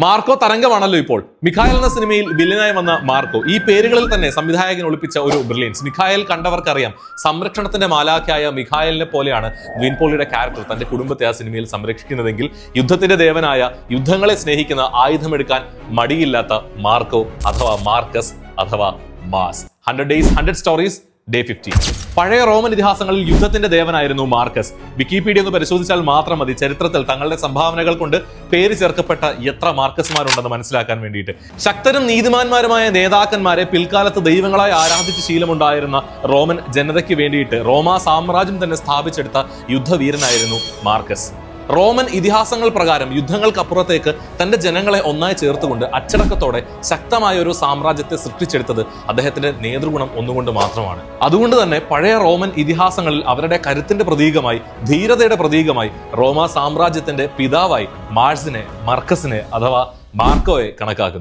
Marco തരംഗമാണല്ലോ ഇപ്പോൾ. മിഖായൽ എന്ന സിനിമയിൽ വില്ലനായി വന്ന മാർക്കോ, ഈ പേരുകളിൽ തന്നെ സംവിധായകൻ ഒളിപ്പിച്ച ഒരു ബ്രില്യൻസ്. മിഖായൽ കണ്ടവർക്കറിയാം, സംരക്ഷണത്തിന്റെ മാലാഖയായ മിഖായലിനെ പോലെയാണ് ഗ്വിൻ പോളിയുടെ ക്യാരക്ടർ തന്റെ കുടുംബത്തെ ആ സിനിമയിൽ സംരക്ഷിക്കുന്നതെങ്കിൽ, യുദ്ധത്തിന്റെ ദേവനായ, യുദ്ധങ്ങളെ സ്നേഹിക്കുന്ന, ആയുധമെടുക്കാൻ മടിയില്ലാത്ത മാർക്കോ അഥവാ മാർക്കസ് അഥവാ മാസ്. 100 Days 100 Stories Day 50. പഴയ റോമൻ ഇതിഹാസങ്ങളിൽ യുദ്ധത്തിന്റെ ദേവനായിരുന്നു മാർക്കസ്. വിക്കിപീഡിയ ഒന്ന് പരിശോധിച്ചാൽ മാത്രം മതി ചരിത്രത്തിൽ തങ്ങളുടെ സംഭാവനകൾ കൊണ്ട് പേര് ചേർക്കപ്പെട്ട എത്ര മാർക്കസ്മാരുണ്ടെന്ന് മനസ്സിലാക്കാൻ വേണ്ടിയിട്ട്. ശക്തരും നീതിമാന്മാരുമായ നേതാക്കന്മാരെ പിൽക്കാലത്ത് ദൈവങ്ങളായി ആരാധിച്ച് ശീലമുണ്ടായിരുന്ന റോമൻ ജനതയ്ക്ക് വേണ്ടിയിട്ട് റോമാ സാമ്രാജ്യം തന്നെ സ്ഥാപിച്ചെടുത്ത യുദ്ധവീരനായിരുന്നു മാർക്കസ്. റോമൻ ഇതിഹാസങ്ങൾ പ്രകാരം യുദ്ധങ്ങൾക്കപ്പുറത്തേക്ക് തന്റെ ജനങ്ങളെ ഒന്നായി ചേർത്തുകൊണ്ട് അച്ചടക്കത്തോടെ ശക്തമായ ഒരു സാമ്രാജ്യത്തെ സൃഷ്ടിച്ചെടുത്തത് അദ്ദേഹത്തിന്റെ നേതൃഗുണം ഒന്നുകൊണ്ട് മാത്രമാണ്. അതുകൊണ്ട് തന്നെ പഴയ റോമൻ ഇതിഹാസങ്ങളിൽ അവരുടെ കരുത്തിന്റെ പ്രതീകമായി, ധീരതയുടെ പ്രതീകമായി റോമാ സാമ്രാജ്യത്തിന്റെ പിതാവായി മാർക്കസിനെ അഥവാ മാർക്കോയെ കണക്കാക്കുന്നു.